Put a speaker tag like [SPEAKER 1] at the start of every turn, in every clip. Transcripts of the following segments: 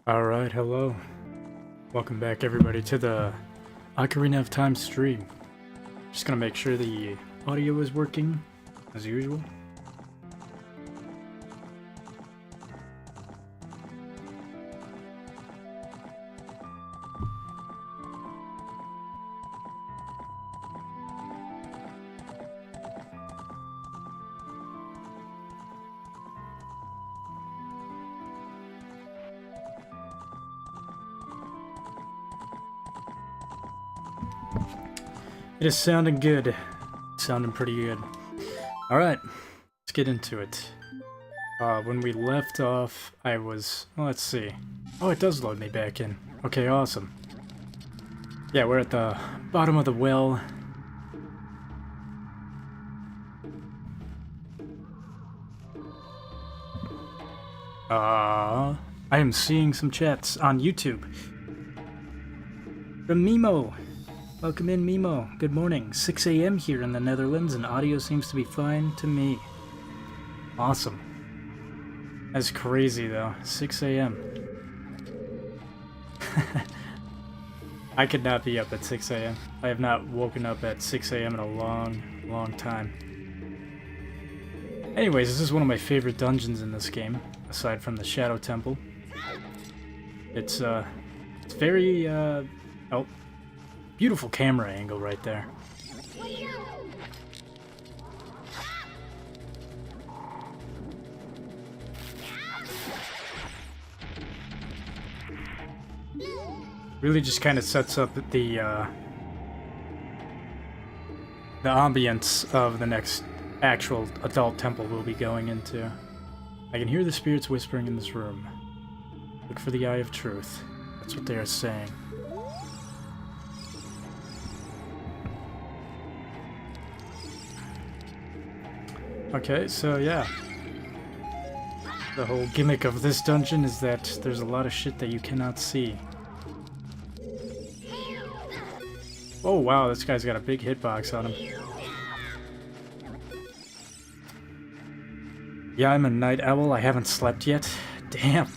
[SPEAKER 1] Alright, hello. Welcome back everybody to the Ocarina of Time stream. Just gonna make sure the audio is working as usual. It is sounding good. Sounding pretty good. Alright, let's get into it. When we left off, I was... well, let's see. Oh, it does load me back in. Okay, awesome. Yeah, we're at the bottom of the well. I am seeing some chats on YouTube. From Mimo. Welcome in, Mimo. Good morning. 6 a.m. here in the Netherlands, and audio seems to be fine to me. Awesome. That's crazy, though. 6 a.m. I could not be up at 6 a.m. I have not woken up at 6 a.m. in a long, long time. Anyways, this is one of my favorite dungeons in this game, aside from the Shadow Temple. It's very, oh. Beautiful camera angle right there. Really just kind of sets up the ambience of the next actual adult temple we'll be going into. I can hear the spirits whispering in this room. Look for the Eye of Truth. That's what they are saying. Okay, so yeah. The whole gimmick of this dungeon is that there's a lot of shit that you cannot see. Oh wow, this guy's got a big hitbox on him. Yeah, I'm a night owl. I haven't slept yet. Damn.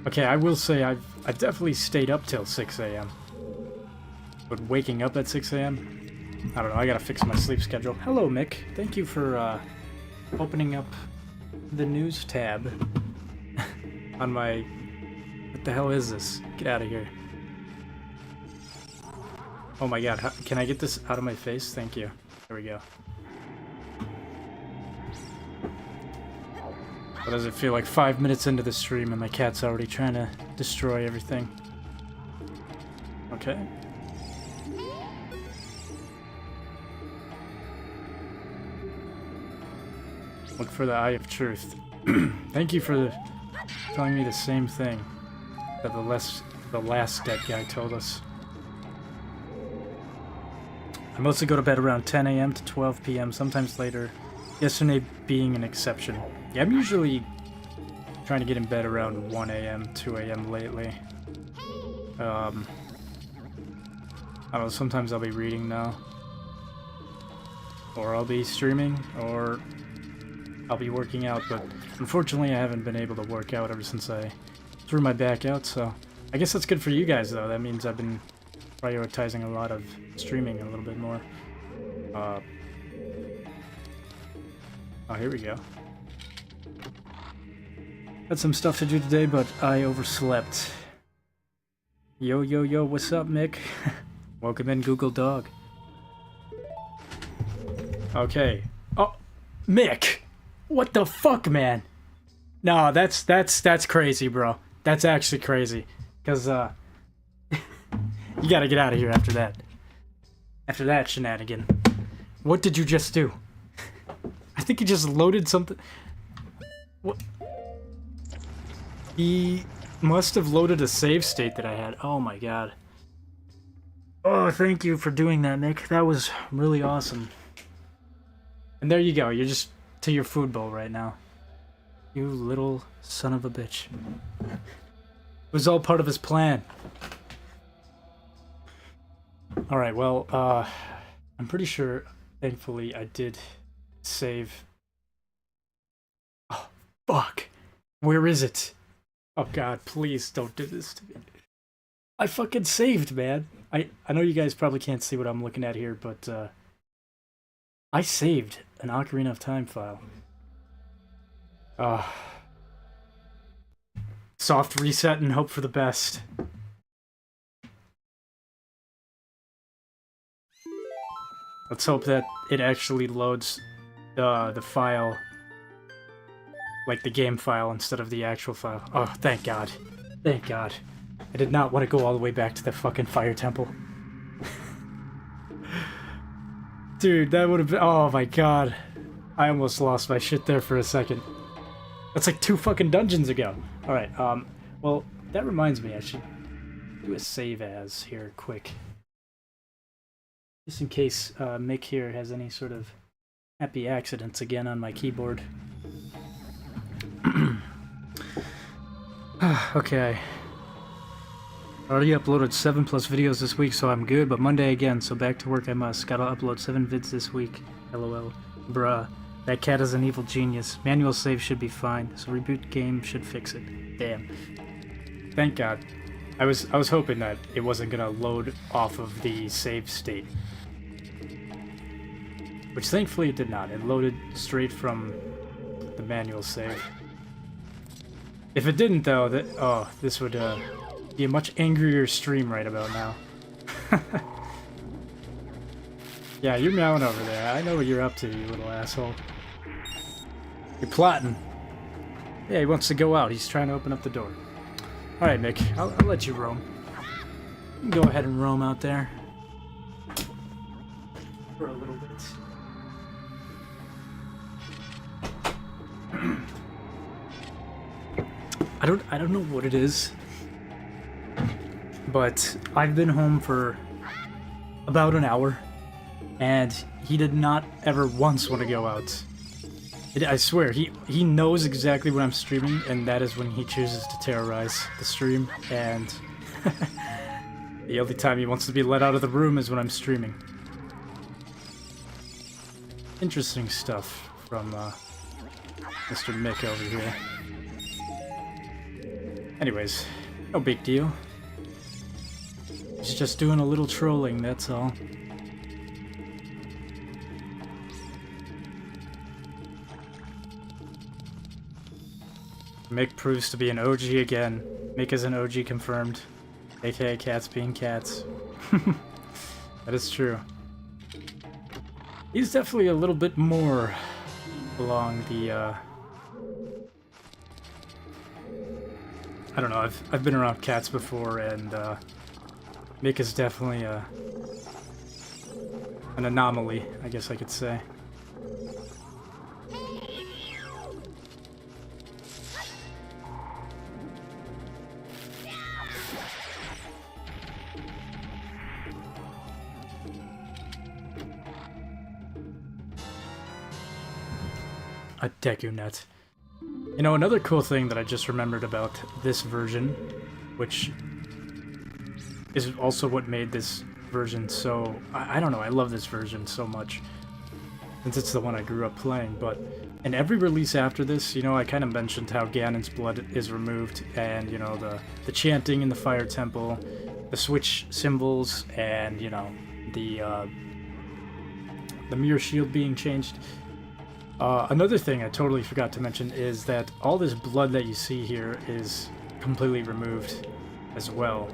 [SPEAKER 1] Okay, I will say I've definitely stayed up till 6 a.m. But waking up at 6 a.m.? I don't know, I gotta fix my sleep schedule. Hello, Mick. Thank you for opening up the news tab on my... what the hell is this? Get out of here. Oh my god, can I get this out of my face? Thank you. There we go. What does it feel like 5 minutes into the stream and my cat's already trying to destroy everything? Okay. Look for the Eye of Truth. Thank you for telling me the same thing that the last dead guy told us. I mostly go to bed around 10 a.m. to 12 p.m., sometimes later. Yesterday being an exception. Yeah, I'm usually trying to get in bed around 1 a.m., 2 a.m. lately. I don't know, sometimes I'll be reading now. Or I'll be streaming, or I'll be working out, but unfortunately I haven't been able to work out ever since I threw my back out, so I guess that's good for you guys though. That means I've been prioritizing a lot of streaming a little bit more. Oh, here we go. Had some stuff to do today, but I overslept. Yo, yo, yo, what's up, Mick? Welcome in, Google Dog. Okay. Oh, Mick! What the fuck, man? No, that's crazy, bro. That's actually crazy. Because, you gotta get out of here after that. After that shenanigan. What did you just do? I think he just loaded something. What? He must have loaded a save state that I had. Oh my god. Oh, thank you for doing that, Nick. That was really awesome. And there you go. You're just to your food bowl right now. You little son of a bitch. It was all part of his plan. Alright, well, I'm pretty sure, thankfully, I did save... Oh, fuck! Where is it? Oh god, please don't do this to me. I fucking saved, man. I know you guys probably can't see what I'm looking at here, but I saved an Ocarina of Time file. Soft reset and hope for the best. Let's hope that it actually loads the file, like the game file, instead of the actual file. Oh, thank God. Thank God. I did not want to go all the way back to the fucking fire temple. Dude, that would have been... Oh my god. I almost lost my shit there for a second. That's like 2 fucking dungeons ago. Alright, well, that reminds me, I should do a save as here, quick. Just in case Mick here has any sort of happy accidents again on my keyboard. Okay. Already uploaded 7+ videos this week, so I'm good, but Monday again, so back to work I must. Gotta upload 7 vids this week. LOL. Bruh. That cat is an evil genius. Manual save should be fine, so reboot game should fix it. Damn. Thank God. I was hoping that it wasn't gonna load off of the save state. Which thankfully it did not. It loaded straight from the manual save. If it didn't though, this would be a much angrier stream right about now. Yeah, you're meowing over there. I know what you're up to, you little asshole. You're plotting. Yeah, he wants to go out. He's trying to open up the door. Alright, Mick. I'll let you roam. You can go ahead and roam out there. For a little bit. I don't know what it is, but I've been home for about an hour, and he did not ever once want to go out. I swear, he knows exactly when I'm streaming, and that is when he chooses to terrorize the stream, and the only time he wants to be let out of the room is when I'm streaming. Interesting stuff from Mr. Mick over here. Anyways, no big deal. He's just doing a little trolling, that's all. Mick proves to be an OG again. Mick is an OG confirmed. AKA cats being cats. That is true. He's definitely a little bit more along the, I don't know, I've been around cats before, and Mick is definitely an anomaly, I guess I could say. A Deku Net. You know, another cool thing that I just remembered about this version, which is also what made this version so... I don't know, I love this version so much, since it's the one I grew up playing, but in every release after this, you know, I kind of mentioned how Ganon's blood is removed, and, you know, the chanting in the Fire Temple, the switch symbols, and, you know, the mirror shield being changed. Another thing I totally forgot to mention is that all this blood that you see here is completely removed as well.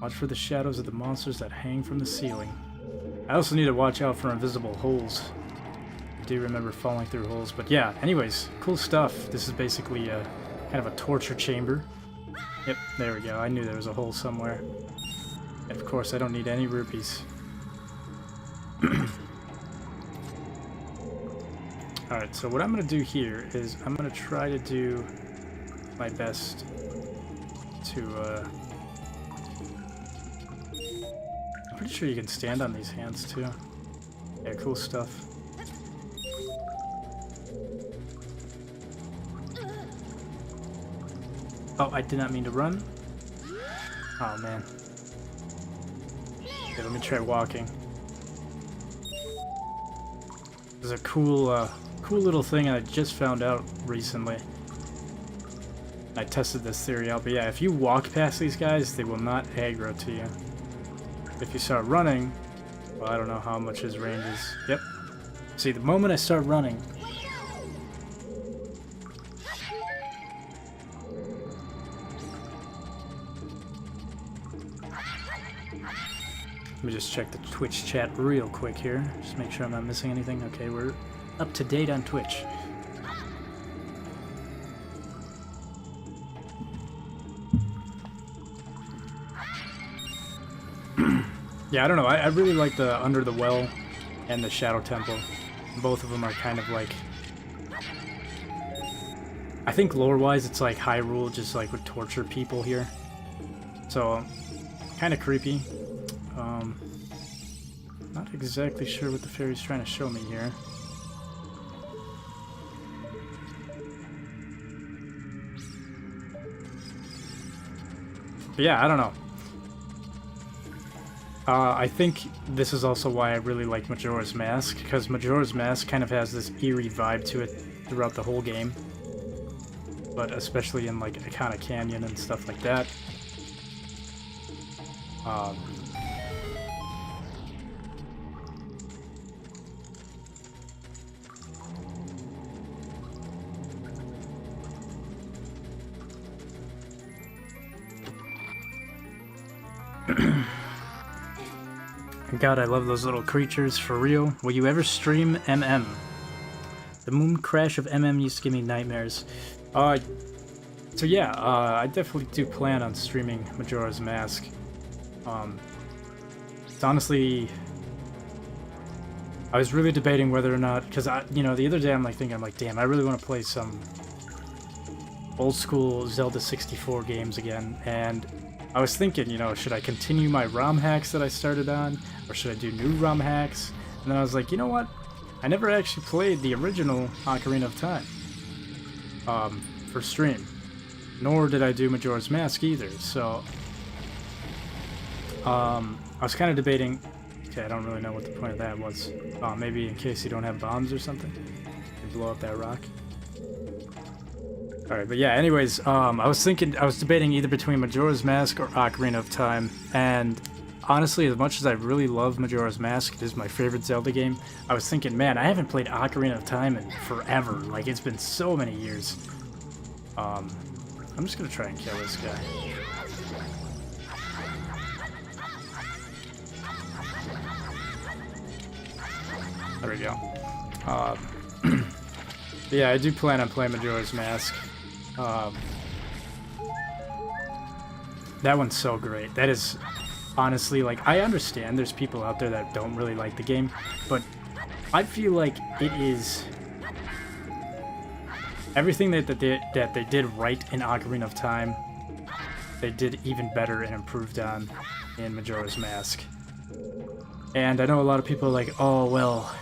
[SPEAKER 1] Watch for the shadows of the monsters that hang from the ceiling. I also need to watch out for invisible holes. I do remember falling through holes, but yeah, anyways, cool stuff. This is basically a kind of a torture chamber. Yep, there we go. I knew there was a hole somewhere. And of course, I don't need any rupees. Alright, so what I'm going to do here is I'm going to try to do my best to, I'm pretty sure you can stand on these hands too. Yeah, cool stuff. Oh, I did not mean to run. Oh, man. Okay, let me try walking. There's a cool, cool little thing I just found out recently. I tested this theory out, but yeah, if you walk past these guys, they will not aggro to you. If you start running, well, I don't know how much his range is. Yep. See, the moment I start running... Let me just check the Twitch chat real quick here. Just make sure I'm not missing anything. Okay, we're up to date on Twitch. Yeah, I don't know. I really like the Under the Well and the Shadow Temple. Both of them are kind of like... I think lore-wise it's like Hyrule just like would torture people here. So, kind of creepy. Not exactly sure what the fairy's trying to show me here. But yeah, I don't know. I think this is also why I really like Majora's Mask, because Majora's Mask kind of has this eerie vibe to it throughout the whole game. But especially in like Ikana Canyon and stuff like that. God, I love those little creatures, for real. Will you ever stream MM? The moon crash of MM used to give me nightmares. So yeah, I definitely do plan on streaming Majora's Mask. It's honestly... I was really debating whether or not, because you know, the other day I'm like, damn, I really want to play some old school Zelda 64 games again, and I was thinking, you know, should I continue my ROM hacks that I started on, or should I do new ROM hacks? And then I was like, you know what? I never actually played the original Ocarina of Time for stream, nor did I do Majora's Mask either. So I was kind of debating. Okay, I don't really know what the point of that was. Maybe in case you don't have bombs or something, you blow up that rock. Alright, but yeah, anyways, I was debating either between Majora's Mask or Ocarina of Time, and honestly, as much as I really love Majora's Mask, it is my favorite Zelda game, I was thinking, man, I haven't played Ocarina of Time in forever. Like, it's been so many years. I'm just gonna try and kill this guy. There we go. Yeah, I do plan on playing Majora's Mask. That one's so great. That is honestly, like, I understand there's people out there that don't really like the game, but I feel like it is everything that they did right in Ocarina of Time, they did even better and improved on in Majora's Mask. And I know a lot of people are like, oh, well,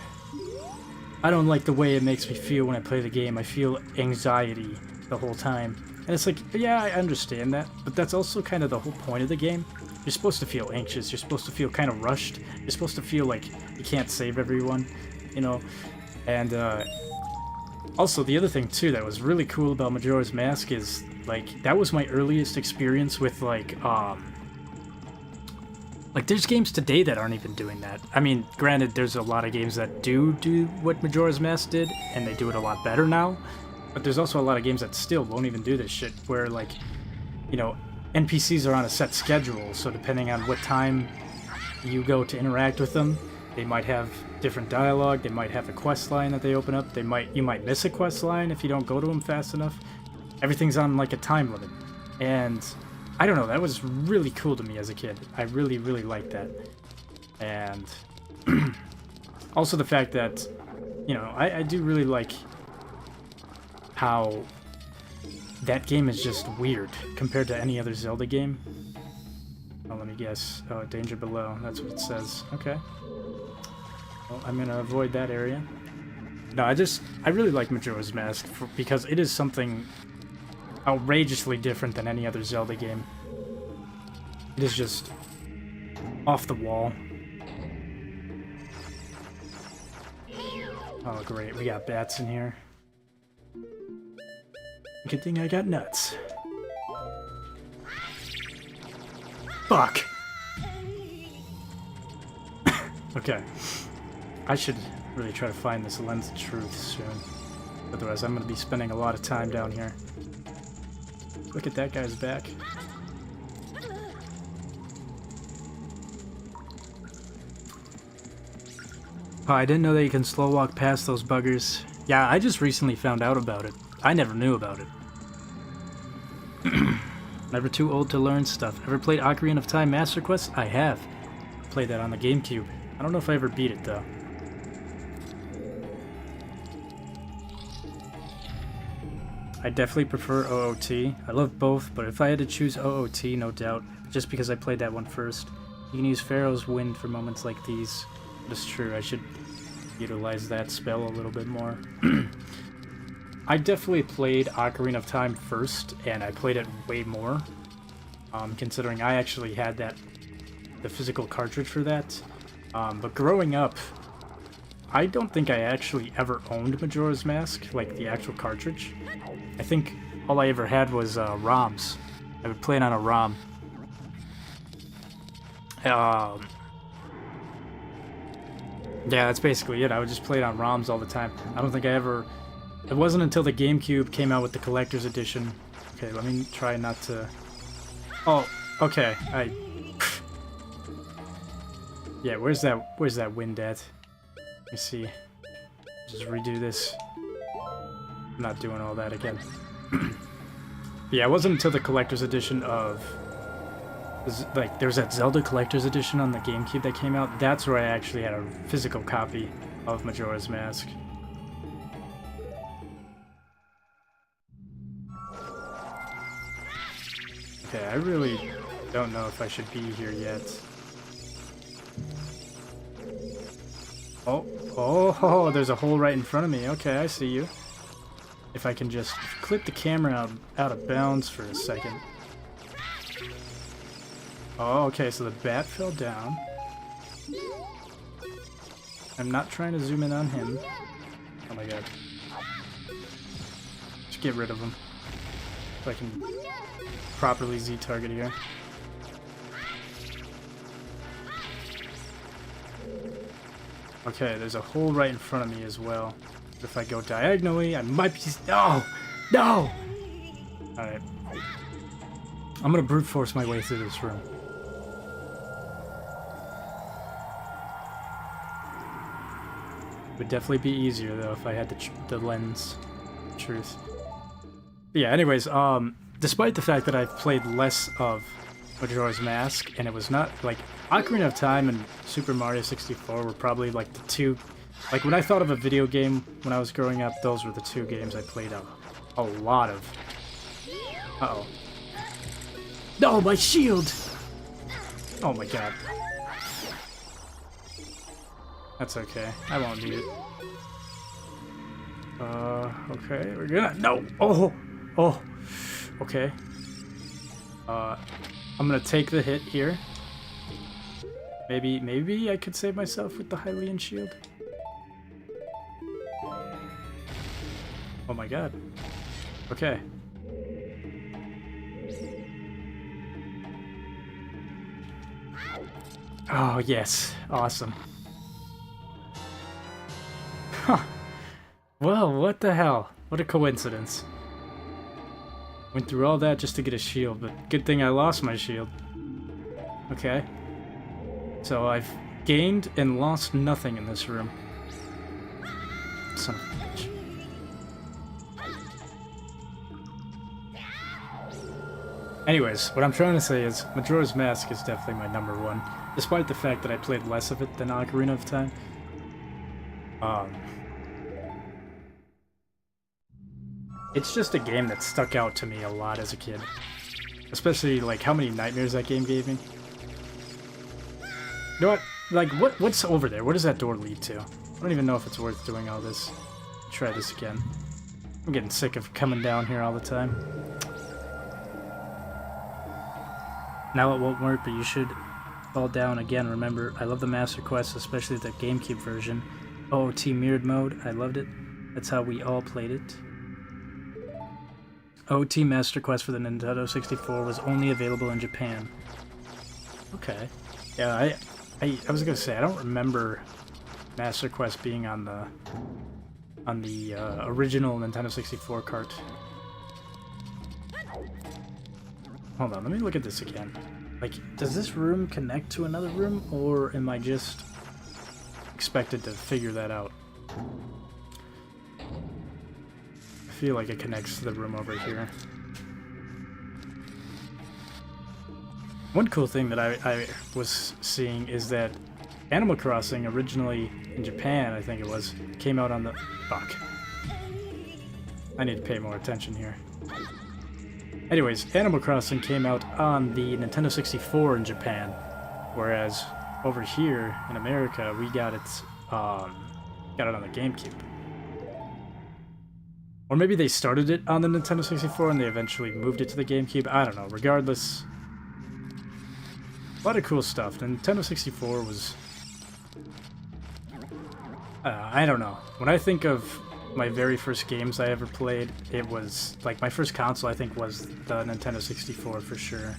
[SPEAKER 1] I don't like the way it makes me feel when I play the game. I feel anxiety the whole time. And it's like, yeah, I understand that, but that's also kind of the whole point of the game. You're supposed to feel anxious. You're supposed to feel kind of rushed. You're supposed to feel like you can't save everyone, you know? And also, the other thing, too, that was really cool about Majora's Mask is, like, that was my earliest experience with, like, there's games today that aren't even doing that. I mean, granted, there's a lot of games that do what Majora's Mask did, and they do it a lot better now. But there's also a lot of games that still won't even do this shit, where, like, you know, NPCs are on a set schedule, so depending on what time you go to interact with them, they might have different dialogue, they might have a quest line that they open up, you might miss a quest line if you don't go to them fast enough. Everything's on, like, a time limit. And I don't know, that was really cool to me as a kid. I really, really liked that. And also the fact that, you know, I do really like how that game is just weird compared to any other Zelda game. Oh, let me guess. Oh, danger below. That's what it says. Okay. Well, I'm gonna avoid that area. No, I really like Majora's Mask because it is something outrageously different than any other Zelda game. It is just off the wall. Oh, great. We got bats in here. Good thing I got nuts. Fuck! Okay. I should really try to find this lens of truth soon. Otherwise, I'm going to be spending a lot of time down here. Look at that guy's back. Oh, I didn't know that you can slow walk past those buggers. Yeah, I just recently found out about it. I never knew about it. Never too old to learn stuff. Ever played Ocarina of Time Master Quest? I have. Played that on the GameCube. I don't know if I ever beat it, though. I definitely prefer OOT. I love both, but if I had to choose OOT, no doubt, just because I played that one first. You can use Pharaoh's Wind for moments like these. It's true, I should utilize that spell a little bit more. I definitely played Ocarina of Time first, and I played it way more, considering I actually had the physical cartridge for that. But growing up, I don't think I actually ever owned Majora's Mask, like the actual cartridge. I think all I ever had was ROMs. I would play it on a ROM. Yeah, that's basically it. I would just play it on ROMs all the time. I don't think I ever... It wasn't until the GameCube came out with the collector's edition. Okay, let me try not to... Oh, okay. Yeah, where's that wind at? Let me see. Just redo this. I'm not doing all that again. Yeah, it wasn't until the collector's edition of... Like, there was that Zelda collector's edition on the GameCube that came out. That's where I actually had a physical copy of Majora's Mask. Okay, I really don't know if I should be here yet. Oh, there's a hole right in front of me. Okay, I see you. If I can just clip the camera out of bounds for a second. Oh, okay, so the bat fell down. I'm not trying to zoom in on him. Oh my god. Just get rid of him. If I can properly Z-target here. Okay, there's a hole right in front of me as well. But if I go diagonally, I might be... No! No! Alright. I'm gonna brute force my way through this room. Would definitely be easier though if I had the lens. Truth. But yeah, anyways, despite the fact that I've played less of Majora's Mask, and it was not, like, Ocarina of Time and Super Mario 64 were probably, like, the two... Like, when I thought of a video game when I was growing up, those were the two games I played a lot of. Uh-oh. No, my shield! Oh my god. That's okay. I won't need it. Okay, we're gonna... No! Oh! Okay. I'm gonna take the hit here. Maybe I could save myself with the Hylian shield. Oh my god. Okay. Oh, yes. Awesome. Huh. Well, what the hell? What a coincidence. Went through all that just to get a shield, but good thing I lost my shield. Okay. So I've gained and lost nothing in this room. Son of a bitch. Anyways, what I'm trying to say is Majora's Mask is definitely my number one, despite the fact that I played less of it than Ocarina of Time. It's just a game that stuck out to me a lot as a kid. Especially, like, how many nightmares that game gave me. You know what? Like, what's over there? Where does that door lead to? I don't even know if it's worth doing all this. Try this again. I'm getting sick of coming down here all the time. Now it won't work, but you should fall down again. Remember, I love the Master Quest, especially the GameCube version. OOT mirrored mode, I loved it. That's how we all played it. OOT Master Quest for the Nintendo 64 was only available in Japan. Okay. Yeah, I was gonna say, I don't remember Master Quest being on the original Nintendo 64 cart. Hold on, let me look at this again. Like, does this room connect to another room, or am I just expected to figure that out? I feel like it connects to the room over here. One cool thing that I was seeing is that Animal Crossing, originally in Japan, I think it was, came out on the... Fuck. I need to pay more attention here. Anyways, Animal Crossing came out on the Nintendo 64 in Japan, whereas over here in America, we got it on the GameCube. Or maybe they started it on the Nintendo 64 and they eventually moved it to the GameCube. I don't know. Regardless, a lot of cool stuff. The Nintendo 64 was... I don't know. When I think of my very first games I ever played, it was... Like, my first console, I think, was the Nintendo 64 for sure.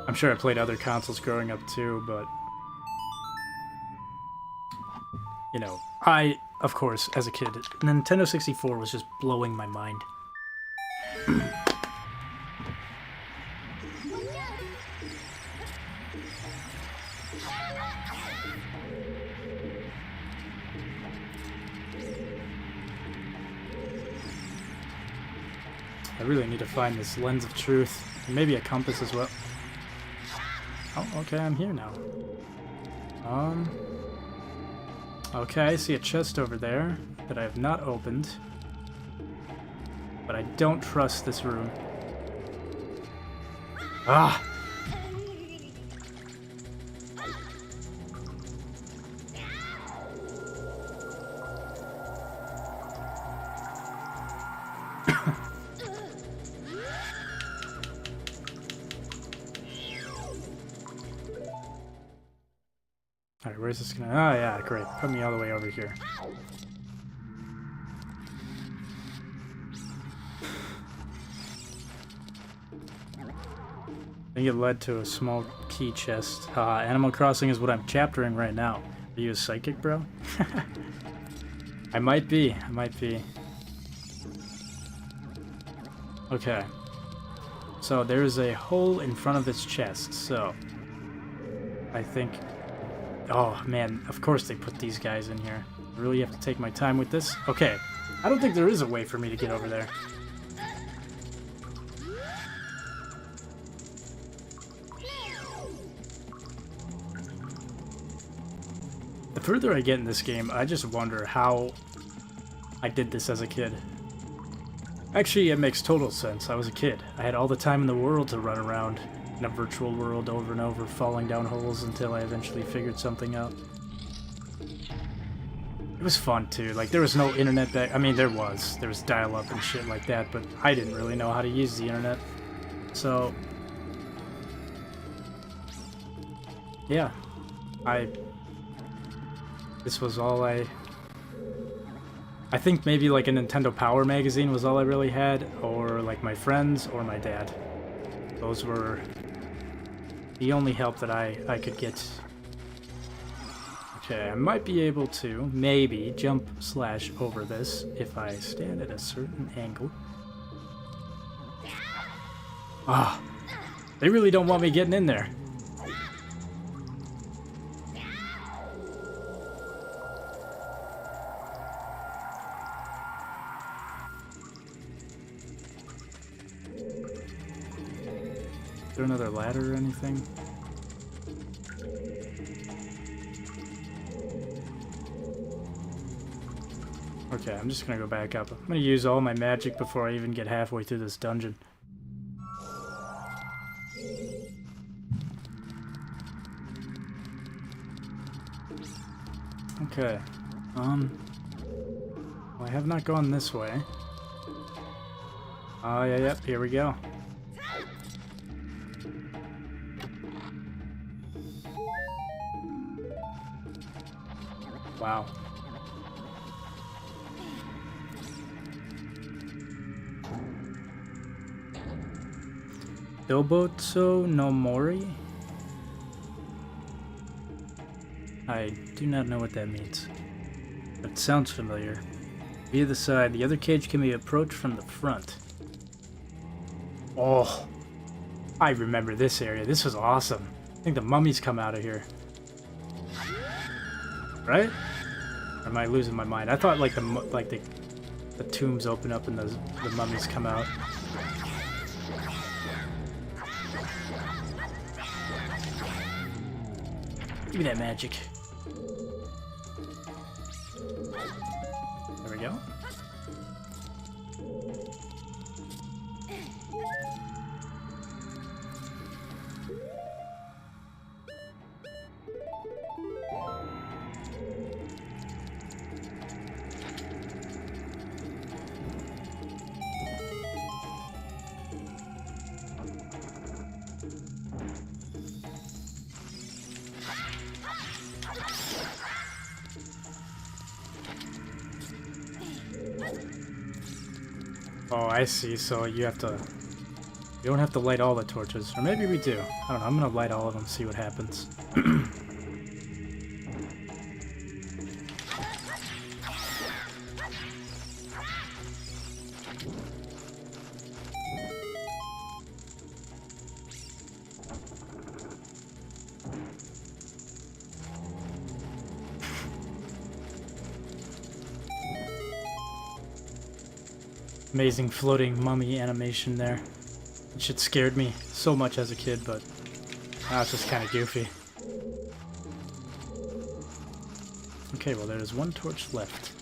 [SPEAKER 1] I'm sure I played other consoles growing up too, but... You know, of course, as a kid, Nintendo 64 was just blowing my mind. I really need to find this lens of truth, and maybe a compass as well. Oh, okay, I'm here now. Okay, I see a chest over there that I have not opened. But I don't trust this room. Ah! Alright, where's this gonna... Oh yeah, great. Put me all the way over here. I think it led to a small key chest. Animal Crossing is what I'm chaptering right now. Are you a psychic, bro? I might be. I might be. Okay. So there's a hole in front of this chest, so... I think... Oh, man, of course they put these guys in here. I really have to take my time with this? Okay. I don't think there is a way for me to get over there. The further I get in this game, I just wonder how I did this as a kid. Actually, it makes total sense. I was a kid. I had all the time in the world to run around in a virtual world over and over, falling down holes until I eventually figured something out. It was fun, too. Like, there was no internet back... I mean, there was. There was dial-up and shit like that, but I didn't really know how to use the internet. So... yeah. This was all I think maybe like a Nintendo Power magazine was all I really had, or like my friends or my dad. Those were the only help that I could get. Okay, I might be able to, maybe, jump / over this if I stand at a certain angle. Ah, they really don't want me getting in there. Is there another ladder or anything? Okay, I'm just gonna go back up. I'm gonna use all my magic before I even get halfway through this dungeon. Okay. Well, I have not gone this way. Oh, yeah, yep, here we go. Wow. Doboto no Mori? I do not know what that means, but it sounds familiar. Via the side, the other cage can be approached from the front. Oh, I remember this area. This was awesome. I think the mummies come out of here. Right? Or am I losing my mind? I thought like the tombs open up and the mummies come out. Give me that magic. There we go. Oh, I see. So you have to... You don't have to light all the torches. Or maybe we do. I don't know. I'm gonna light all of them, see what happens. Amazing floating mummy animation there. That shit scared me so much as a kid, but now it's just kind of goofy. Okay, well there's one torch left.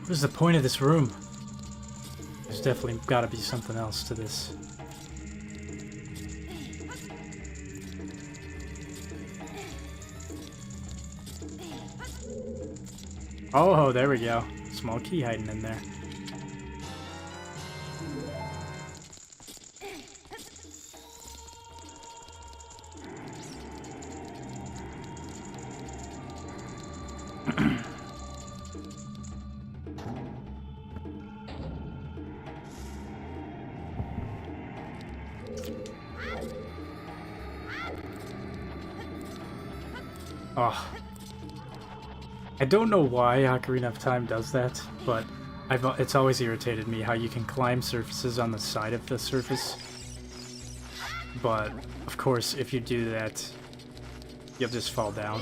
[SPEAKER 1] What is the point of this room? There's definitely got to be something else to this. Oh, there we go. Small key hiding in there. Oh. I don't know why Ocarina of Time does that, but it's always irritated me how you can climb surfaces on the side of the surface. But, of course, if you do that, you'll just fall down.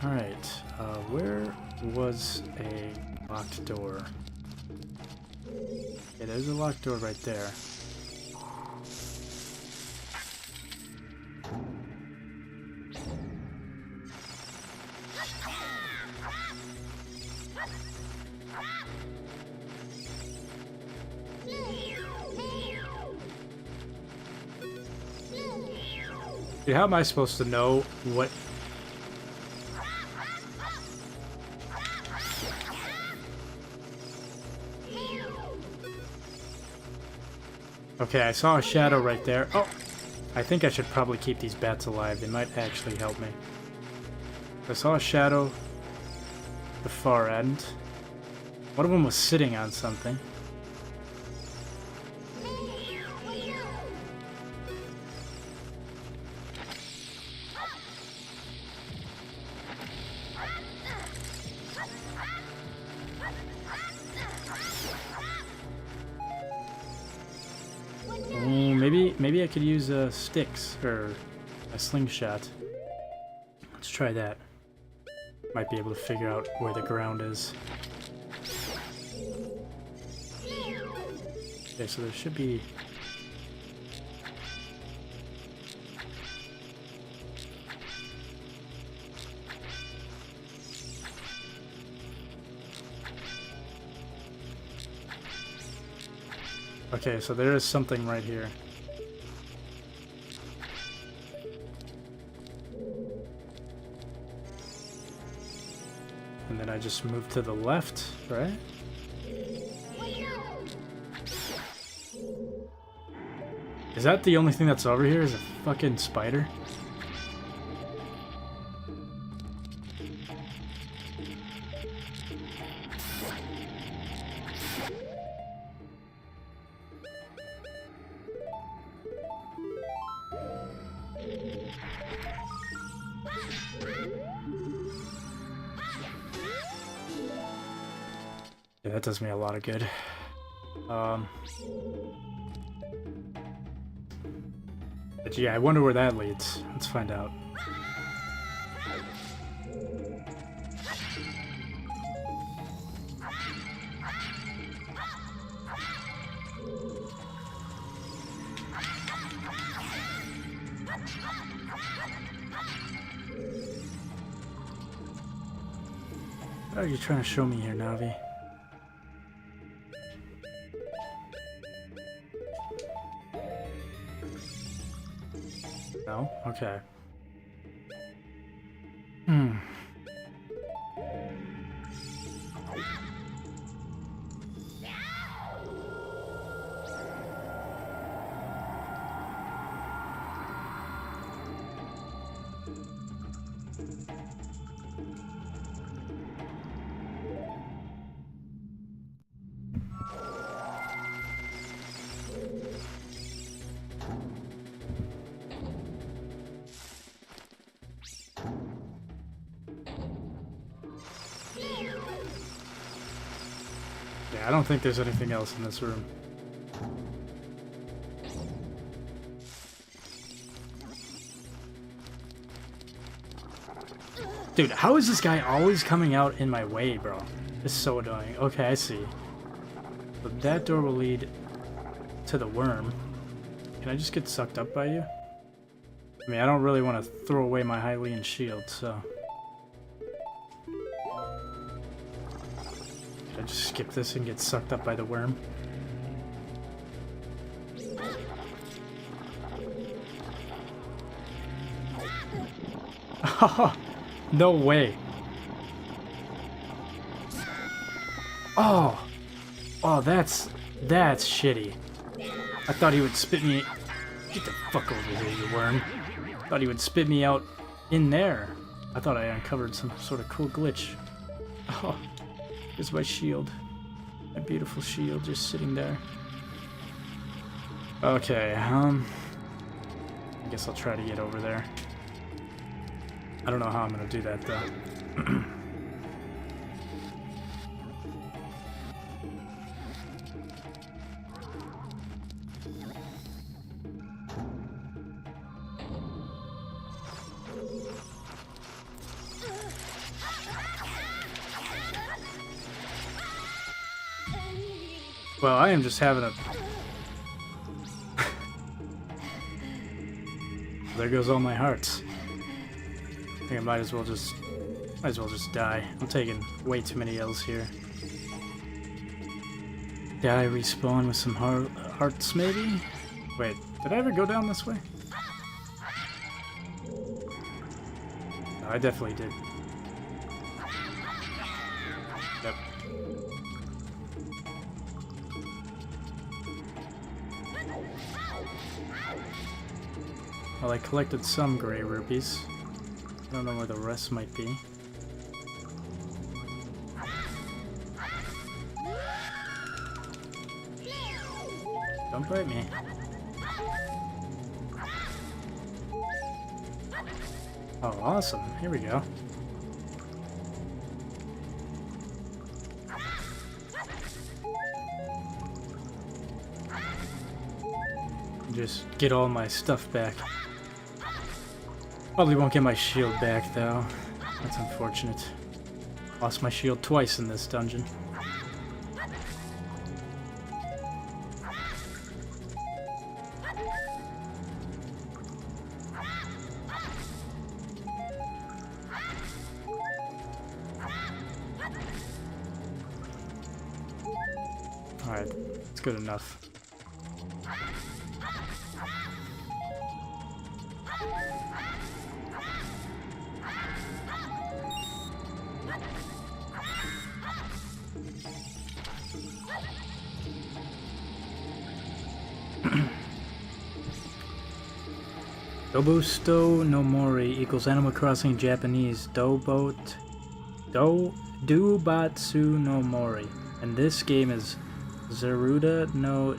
[SPEAKER 1] Alright, where was a locked door? Yeah, there's a locked door right there. Dude, how am I supposed to know what... Okay, I saw a shadow right there. Oh! I think I should probably keep these bats alive. They might actually help me. I saw a shadow at the far end. One of them was sitting on something. Maybe I could use sticks or a slingshot. Let's try that. Might be able to figure out where the ground is. Okay, so there should be... Okay, so there is something right here. And then I just move to the left, right? Is that the only thing that's over here? Is a fucking spider? Yeah, that does me a lot of good. But yeah, I wonder where that leads. Let's find out. What are you trying to show me here, Navi? No? Okay. Yeah, I don't think there's anything else in this room. Dude, how is this guy always coming out in my way, bro? It's so annoying. Okay, I see. But that door will lead to the worm. Can I just get sucked up by you? I mean, I don't really want to throw away my Hylian shield, so... Can I just skip this and get sucked up by the worm? No way. Oh. Oh, that's shitty. I thought he would spit me... Get the fuck over here, you worm. I thought he would spit me out in there. I thought I uncovered some sort of cool glitch. Oh, here's my shield. My beautiful shield just sitting there. Okay, I guess I'll try to get over there. I don't know how I'm gonna do that, though. Well, I am just having a... There goes all my hearts. I think I might as well just die. I'm taking way too many L's here. Did I respawn with some hearts, maybe? Wait, did I ever go down this way? No, I definitely did. Yep. Well, I collected some gray rupees. I don't know where the rest might be. Don't bite me. Oh, awesome. Here we go. Just get all my stuff back. Probably won't get my shield back, though. That's unfortunate. Lost my shield twice in this dungeon. Alright, it's good enough. Dobusto no Mori equals Animal Crossing Japanese Dubatsu no Mori. And this game is Zeruda no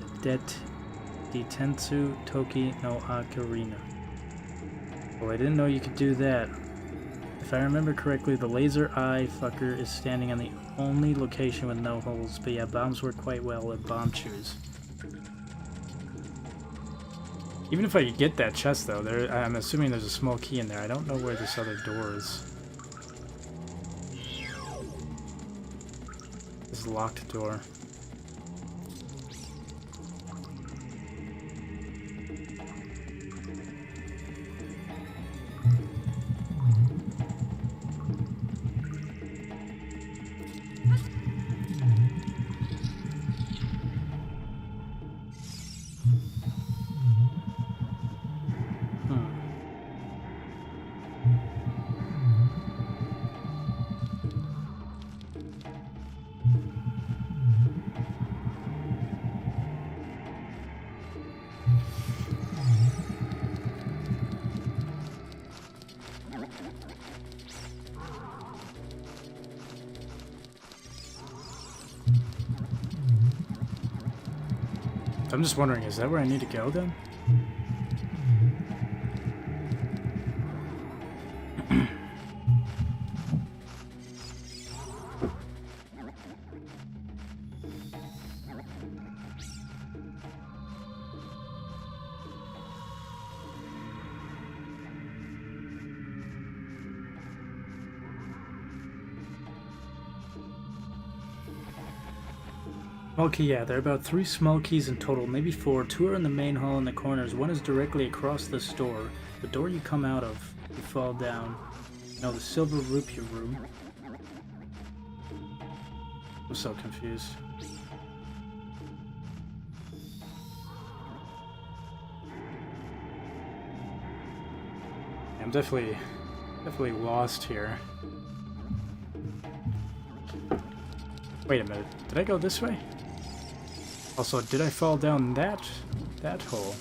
[SPEAKER 1] Detensu Toki no Ocarina. Oh, I didn't know you could do that. If I remember correctly, the laser eye fucker is standing on the only location with no holes. But yeah, bombs work quite well at bomb chews. Even if I could get that chest, though, I'm assuming there's a small key in there. I don't know where this other door is. This locked door. I'm just wondering, is that where I need to go then? Small key, yeah, there are about 3 small keys in total, maybe 4. 2 are in the main hall in the corners, 1 is directly across this door. The door you come out of, you fall down. No, the silver rupee room. I'm so confused. I'm definitely lost here. Wait a minute, did I go this way? Also, did I fall down that hole?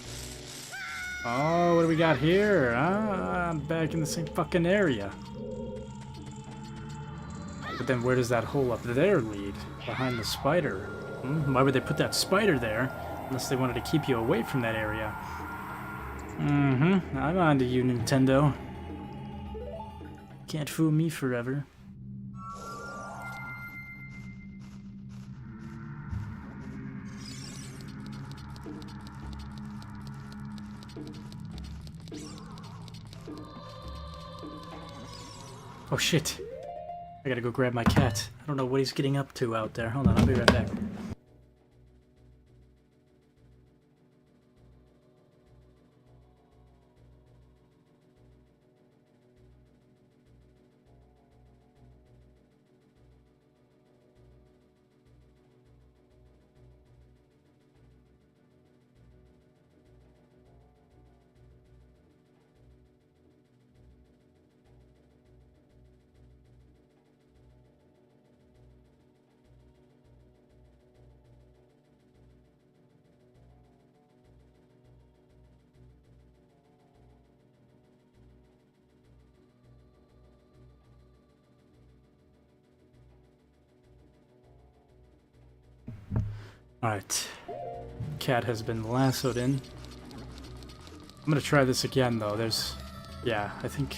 [SPEAKER 1] Oh, what do we got here? Ah, I'm back in the same fucking area. But then where does that hole up there lead? Behind the spider. Why would they put that spider there? Unless they wanted to keep you away from that area. I'm on to you, Nintendo. Can't fool me forever. Oh shit. I gotta go grab my cat. I don't know what he's getting up to out there. Hold on, I'll be right back. Alright. Cat has been lassoed in. I'm gonna try this again though. Yeah, I think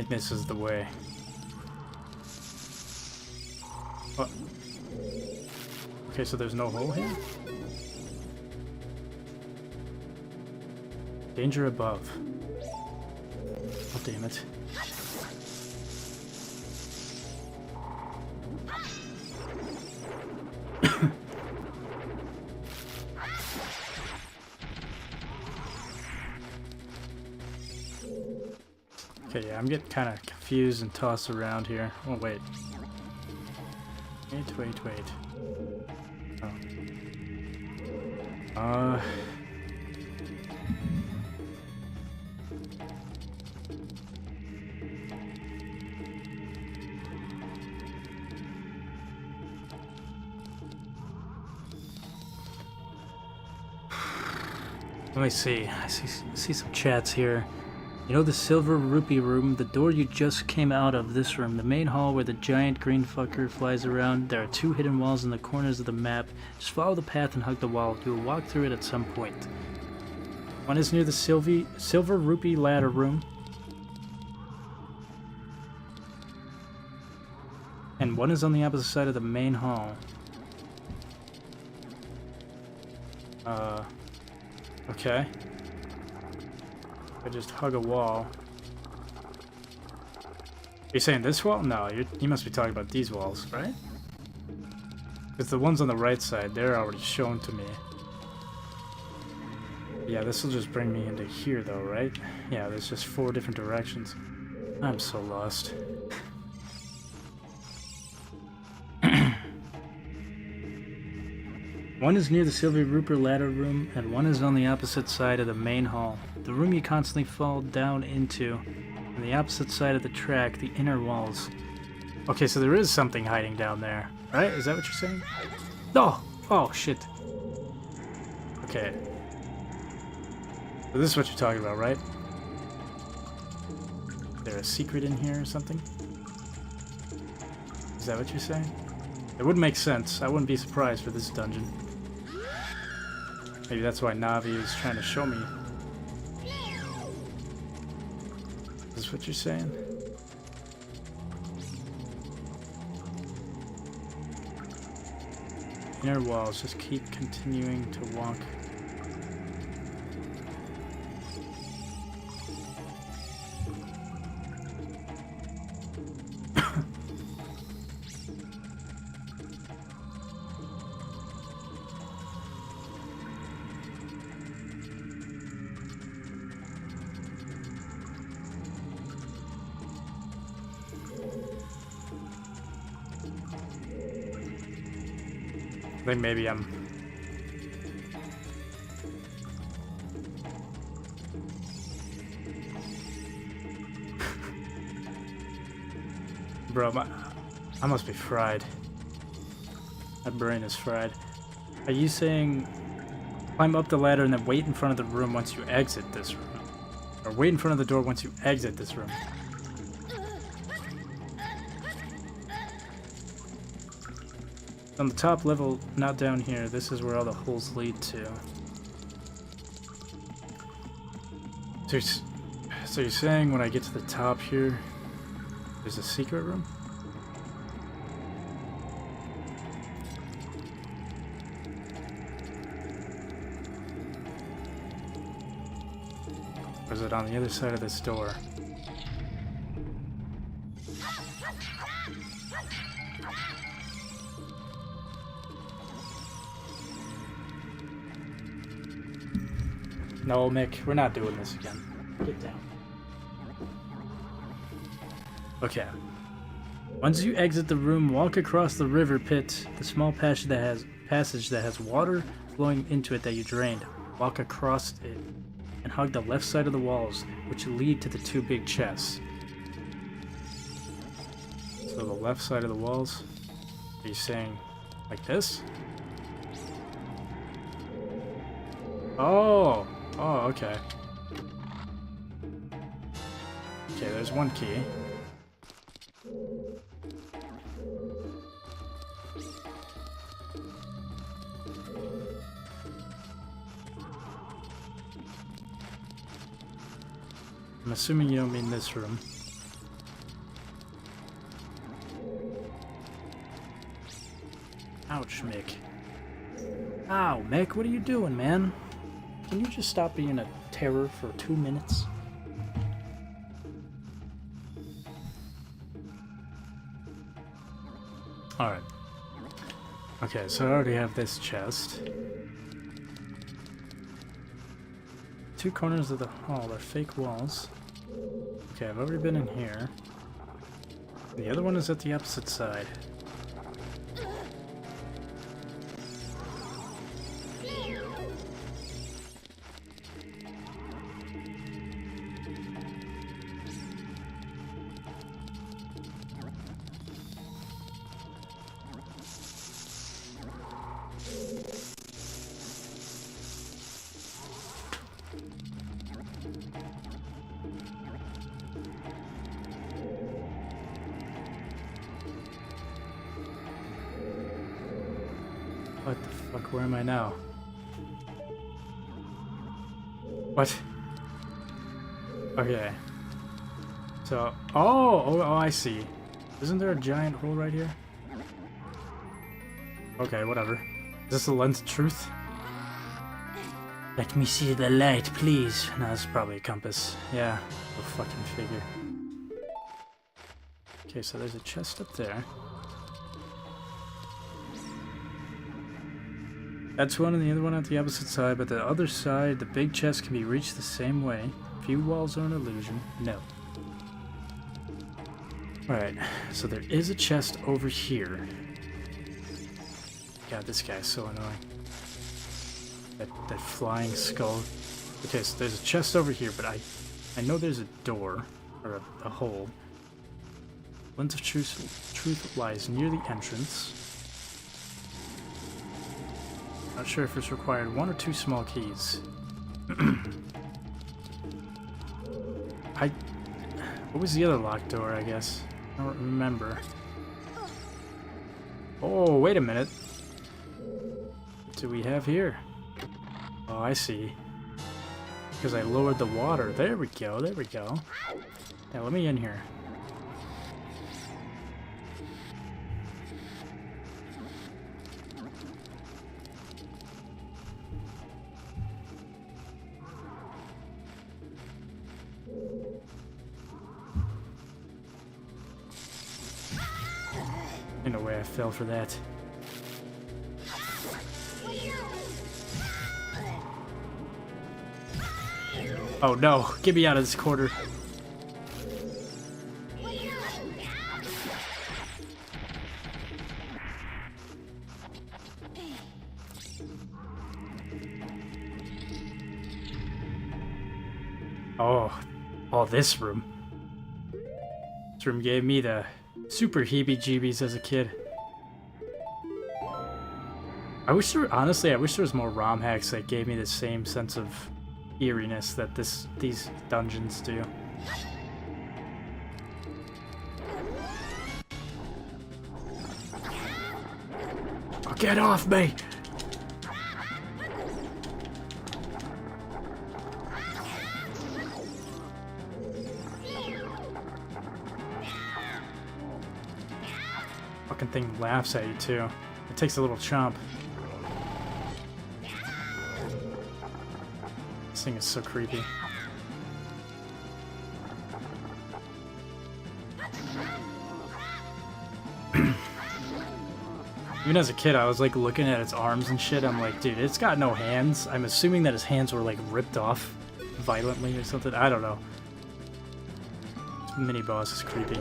[SPEAKER 1] this is the way. What? Okay, so there's no hole here? Danger above. Oh, damn it. Okay, yeah, I'm getting kind of confused and tossed around here. Oh, wait. Wait. Oh. Let me see. I see some chats here. You know the silver rupee room? The door you just came out of, this room. The main hall where the giant green fucker flies around. There are 2 hidden walls in the corners of the map. Just follow the path and hug the wall. You will walk through it at some point. One is near the silver rupee ladder room. And one is on the opposite side of the main hall. Okay. I just hug a wall. Are you saying this wall? No, you must be talking about these walls, right? Because the ones on the right side, they're already shown to me. Yeah, this will just bring me into here though, right? Yeah, there's just 4 different directions. I'm so lost. One is near the Silver Rupert ladder room, and one is on the opposite side of the main hall. The room you constantly fall down into. On the opposite side of the track, the inner walls. Okay, so there is something hiding down there, right? Is that what you're saying? Oh! Oh, shit. Okay. So this is what you're talking about, right? Is there a secret in here or something? Is that what you're saying? It would make sense. I wouldn't be surprised for this dungeon. Maybe that's why Navi is trying to show me. Is this what you're saying? Inner walls, just keep continuing to walk. I think maybe I'm... Bro, I must be fried. My brain is fried. Are you saying climb up the ladder and then wait in front of the room once you exit this room? Or wait in front of the door once you exit this room? On the top level, not down here, this is where all the holes lead to. So you're saying when I get to the top here, there's a secret room? Or is it on the other side of this door? No, Mick, we're not doing this again. Get down. Okay. Once you exit the room, walk across the river pit, the small passage that has water flowing into it that you drained. Walk across it and hug the left side of the walls, which lead to the 2 big chests. So the left side of the walls, are you saying like this? Oh! Oh, okay. Okay, there's 1 key. I'm assuming you don't mean this room. Ouch, Mick. Ow, Mick, what are you doing, man? Can you just stop being a terror for 2 minutes? Alright. Okay, so I already have this chest. 2 corners of the hall are fake walls. Okay, I've already been in here. The other one is at the opposite side. What the fuck? Where am I now? What? Okay. So, oh, I see. Isn't there a giant hole right here? Okay, whatever. Is this the lens of truth? Let me see the light, please. No, that's probably a compass. Yeah, go fucking figure. Okay, so there's a chest up there. That's one and the other one at the opposite side, but the other side, the big chest can be reached the same way. Few walls are an illusion. No. Alright, so there is a chest over here. God, this guy's so annoying. That flying skull. Okay, so there's a chest over here, but I know there's a door, or a hole. Lens of truth lies near the entrance. Not sure if it's required 1 or 2 small keys. What was the other locked door, I guess? I don't remember. Oh, wait a minute. What do we have here? Oh, I see. Because I lowered the water. There we go, there we go. Yeah, let me in here. No way I fell for that. Oh no, get me out of this corner. Oh, this room. This room gave me the super heebie-jeebies as a kid. I wish there was more ROM hacks that gave me the same sense of eeriness that these dungeons do. Oh, get off me! Fucking thing laughs at you too. It takes a little chomp. This thing is so creepy. Even as a kid, I was like looking at its arms and shit. I'm like, dude, it's got no hands. I'm assuming that his hands were like ripped off violently or something. I don't know. This mini boss is creepy.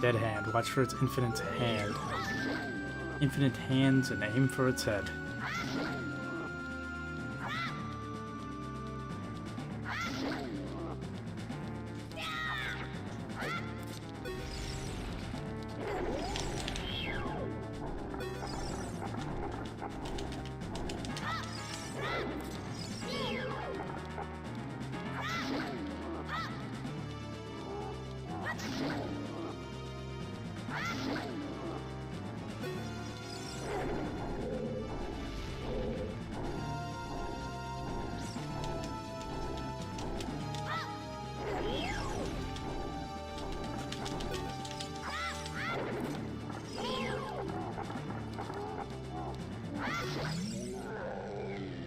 [SPEAKER 1] Dead hand. Watch for its infinite hand. Infinite hands and aim for its head.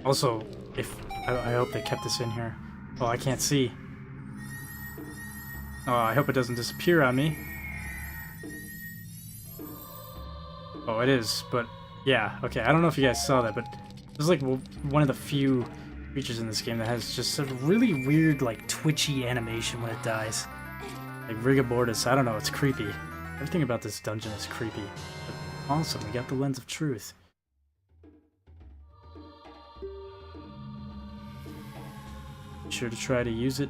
[SPEAKER 1] Also, I hope they kept this in here. Oh, I can't see. Oh, I hope it doesn't disappear on me. Oh, it is, but yeah, okay. I don't know if you guys saw that, but this is like one of the few creatures in this game that has just a really weird, like, twitchy animation when it dies. Like Rigobordus, I don't know, it's creepy. Everything about this dungeon is creepy. But awesome, we got the Lens of Truth. Be sure to try to use it.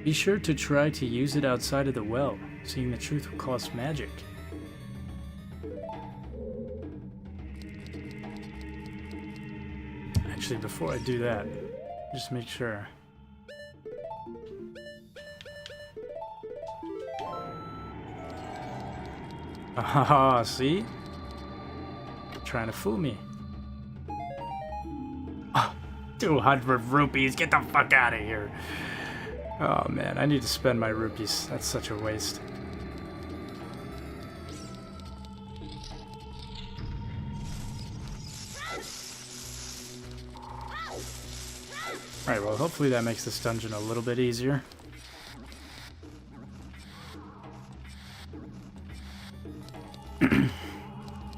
[SPEAKER 1] Be sure to try to use it outside of the well. Seeing the truth will cost magic. Actually, before I do that, just make sure. Ah, see? Trying to fool me. Oh, 200 rupees, get the fuck out of here. Oh man, I need to spend my rupees. That's such a waste. Alright, well hopefully that makes this dungeon a little bit easier.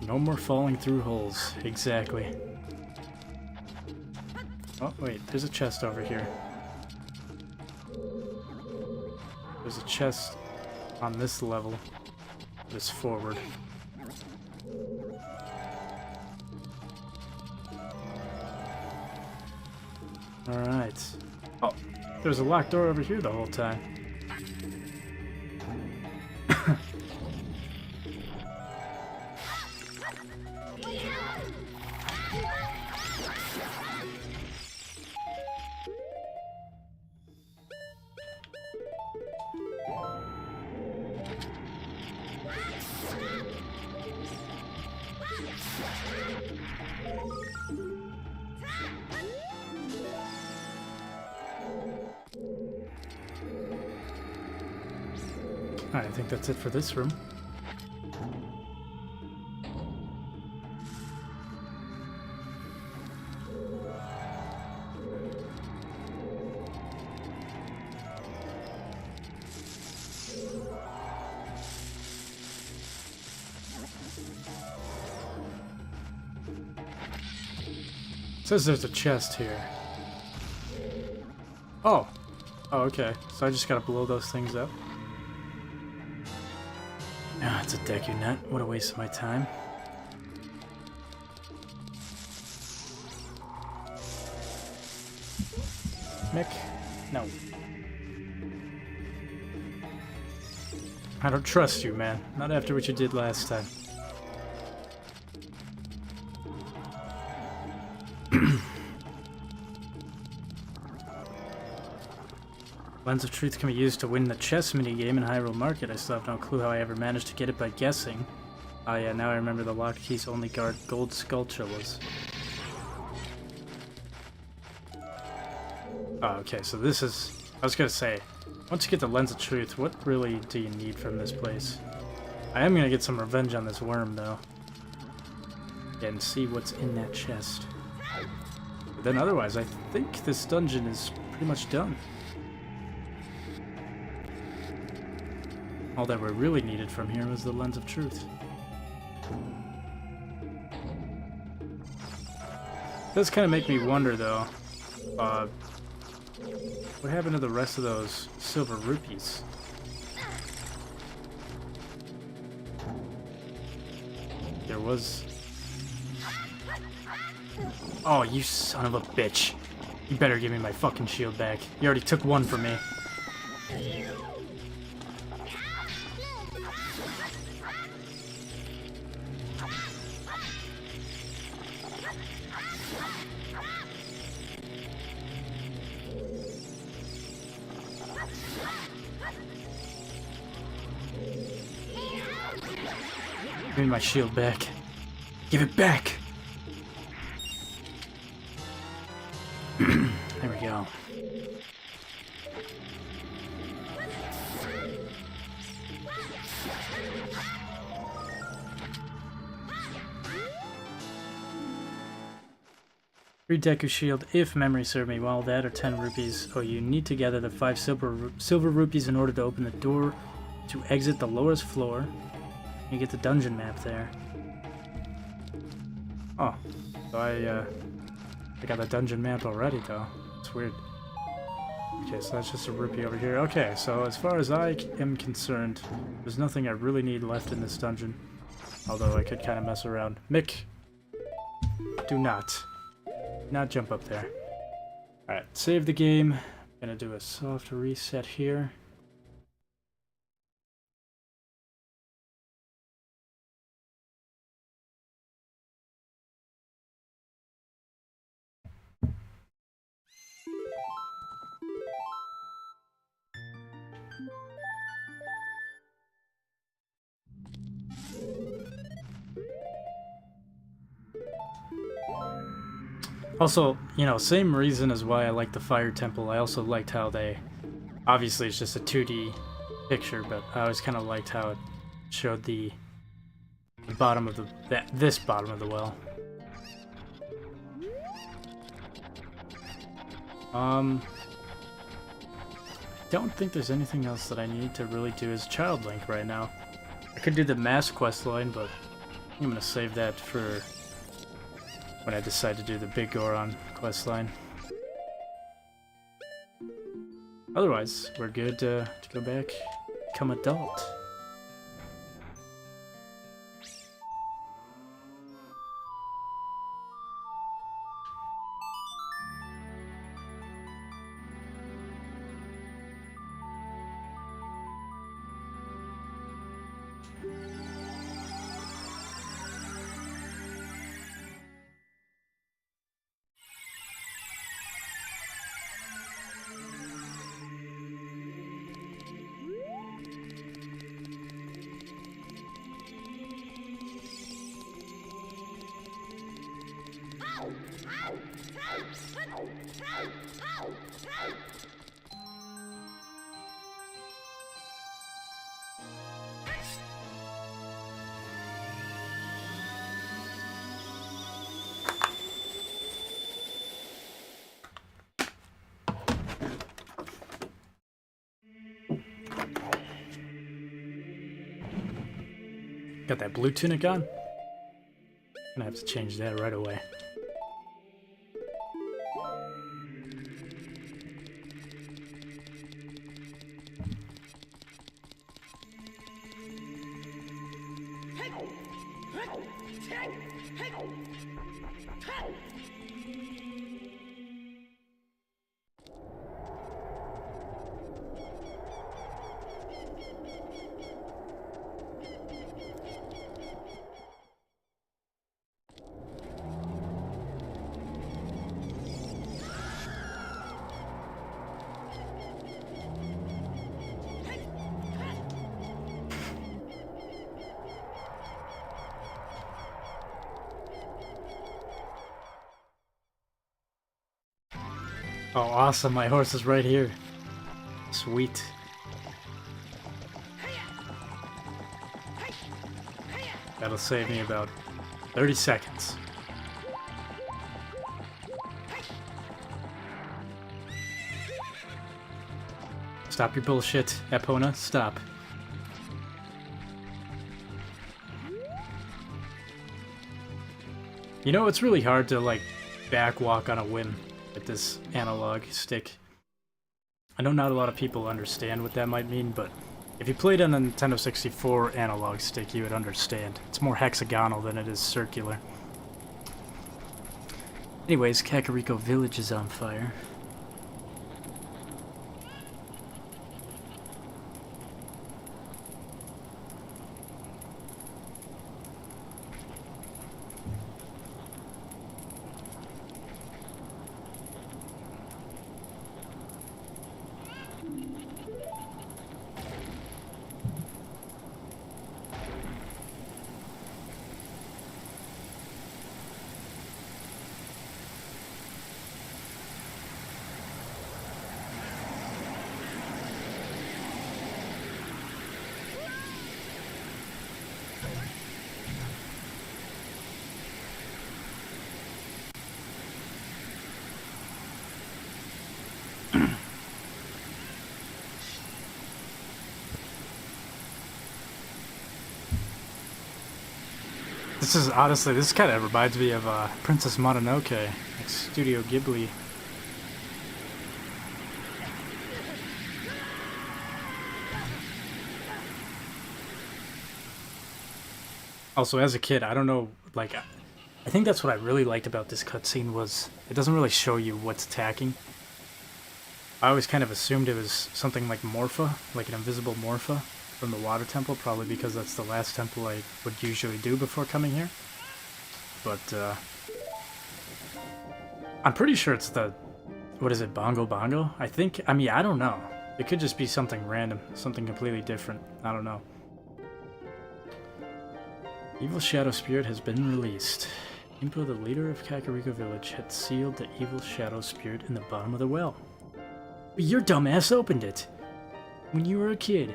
[SPEAKER 1] No more falling through holes. Exactly. Oh, wait. There's a chest over here. There's a chest on this level. Just forward. Alright. Oh, there's a locked door over here the whole time. Alright, I think that's it for this room. It says there's a chest here. Oh! Oh, okay. So I just gotta blow those things up. Ah, it's a Deku Nut. What a waste of my time. Mick? No. I don't trust you, man. Not after what you did last time. Lens of Truth can be used to win the chess minigame in Hyrule Market. I still have no clue how I ever managed to get it by guessing. Oh yeah, now I remember the locked keys only guard gold sculpturellas. Oh, okay, so this is... I was gonna say, once you get the Lens of Truth, what really do you need from this place? I am gonna get some revenge on this worm, though. And see what's in that chest. But then otherwise, I think this dungeon is pretty much done. All that we really needed from here was the Lens of Truth. It does kind of make me wonder, though, what happened to the rest of those silver rupees? There was... Oh, you son of a bitch. You better give me my fucking shield back. You already took one from me. Give me my shield back. Give it back! There we go. Free Deku Shield if memory serves me well. That or 10 rupees. Oh, you need to gather the 5 silver rupees in order to open the door to exit the lowest floor. You get the dungeon map there. Oh, so I got the dungeon map already, though. It's weird. Okay, so that's just a rupee over here. Okay, so as far as I am concerned, there's nothing I really need left in this dungeon. Although I could kind of mess around. Mick, do not jump up there. Alright, save the game. Gonna do a soft reset here. Also, you know, same reason as why I like the Fire Temple. I also liked how they... Obviously, it's just a 2D picture, but I always kind of liked how it showed the bottom of the... this bottom of the well. Don't think there's anything else that I need to really do as Child Link right now. I could do the mass quest line, but I'm gonna save that for when I decide to do the Big Goron quest line. Otherwise, we're good to go back, become adult. Got that blue tunic on? Gonna have to change that right away. Oh, awesome. My horse is right here. Sweet. That'll save me about 30 seconds. Stop your bullshit, Epona. Stop. You know, it's really hard to, like, backwalk on a whim with this analog stick. I know not a lot of people understand what that might mean, but if you played on a Nintendo 64 analog stick, you would understand. It's more hexagonal than it is circular. Anyways, Kakariko Village is on fire. This is honestly, this kind of reminds me of Princess Mononoke, like Studio Ghibli. Also, as a kid, I don't know, like, I think that's what I really liked about this cutscene was it doesn't really show you what's attacking. I always kind of assumed it was something like Morpha, like an invisible Morpha from the Water Temple, probably because that's the last temple I would usually do before coming here. But, I'm pretty sure it's the, what is it, Bongo Bongo? I think, I mean, I don't know. It could just be something random, something completely different. I don't know. Evil Shadow Spirit has been released. Impo, the leader of Kakariko Village, had sealed the evil shadow spirit in the bottom of the well. But your dumbass opened it when you were a kid.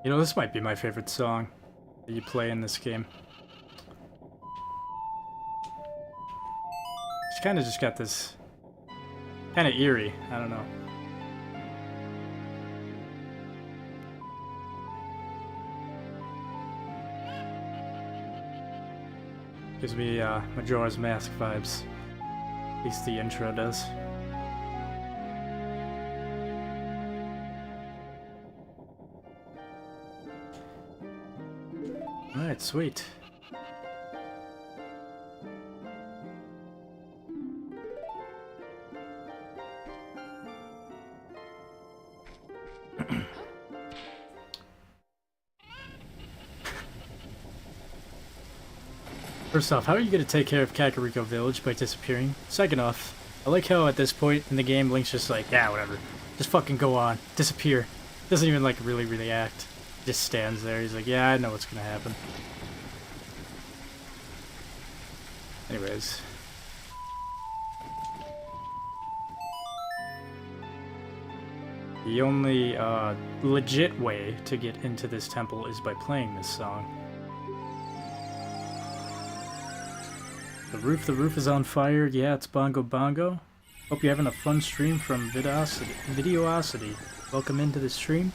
[SPEAKER 1] You know, this might be my favorite song that you play in this game. It's kind of just got this kind of eerie, I don't know. Gives me Majora's Mask vibes. At least the intro does. Alright, sweet. First off, how are you going to take care of Kakariko Village by disappearing? Second off, I like how at this point in the game, Link's just like, yeah, whatever. Just fucking go on. Disappear. Doesn't even, like, really react. Just stands there. He's like, yeah, I know what's going to happen. Anyways. The only legit way to get into this temple is by playing this song. The roof is on fire. Yeah, it's Bongo Bongo. Hope you're having a fun stream from Videosity. Welcome into the stream.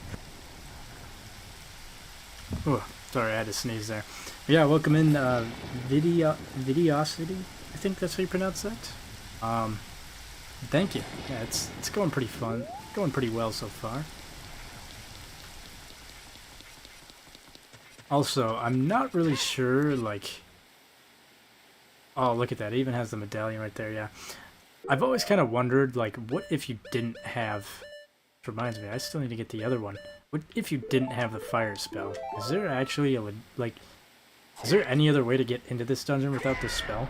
[SPEAKER 1] Oh, sorry, I had to sneeze there. Yeah, welcome in Videosity. I think that's how you pronounce that. Thank you. Yeah, it's going pretty fun. Going pretty well so far. Also, I'm not really sure, like... Oh, look at that. It even has the medallion right there, yeah. I've always kind of wondered, like, what if you didn't have... Which reminds me, I still need to get the other one. What if you didn't have the fire spell? Is there actually, like... Is there any other way to get into this dungeon without this spell?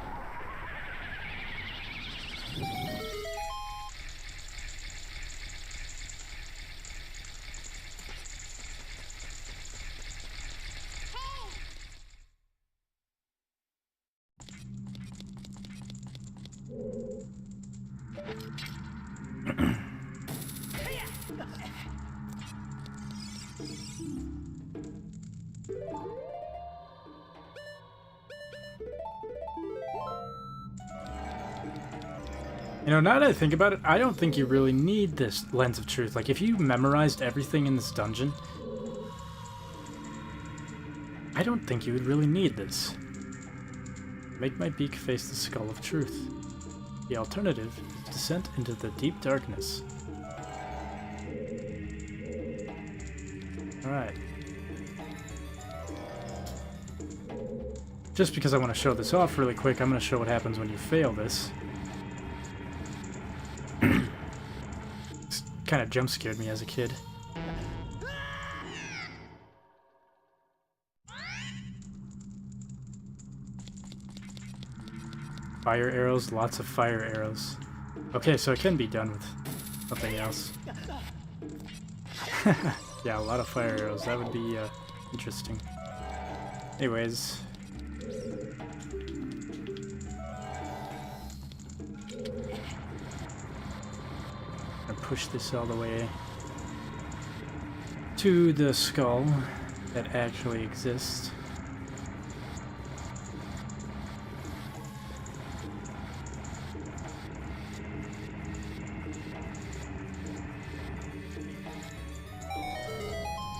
[SPEAKER 1] You know, now that I think about it, I don't think you really need this Lens of Truth. Like, if you memorized everything in this dungeon, I don't think you would really need this. Make my beak face the skull of truth. The alternative is descent into the deep darkness. Alright. Just because I want to show this off really quick, I'm going to show what happens when you fail this. Kind of jump scared me as a kid. Fire arrows, lots of fire arrows. Okay, so it can be done with something else. Yeah, a lot of fire arrows. That would be interesting. Anyways. Push this all the way to the skull that actually exists.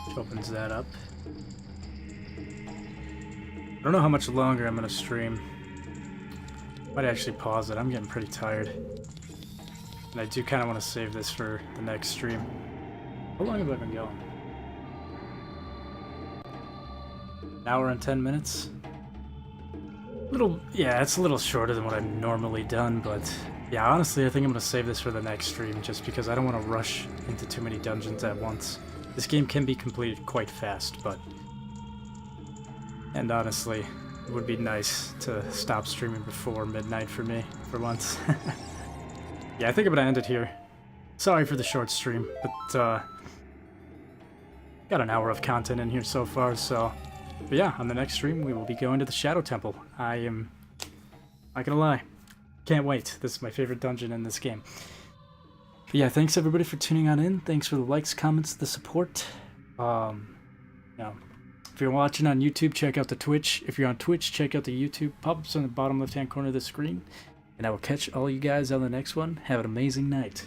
[SPEAKER 1] Which opens that up. don't know how much longer I'm gonna stream. Might actually pause it. I'm getting pretty tired. And I do kind of want to save this for the next stream. How long have I been going? An hour and 10 minutes? Yeah, it's a little shorter than what I've normally done, but yeah, honestly, I think I'm going to save this for the next stream just because I don't want to rush into too many dungeons at once. This game can be completed quite fast, but... And honestly, it would be nice to stop streaming before midnight for me, for once. Yeah, I think I'm going to end it here. Sorry for the short stream, but got an hour of content in here so far, so... But yeah, on the next stream, we will be going to the Shadow Temple. I am not gonna lie. Can't wait. This is my favorite dungeon in this game. But yeah, thanks everybody for tuning on in. Thanks for the likes, comments, the support. If you're watching on YouTube, check out the Twitch. If you're on Twitch, check out the YouTube. Pop-ups on the bottom left-hand corner of the screen. And I will catch all you guys on the next one. Have an amazing night.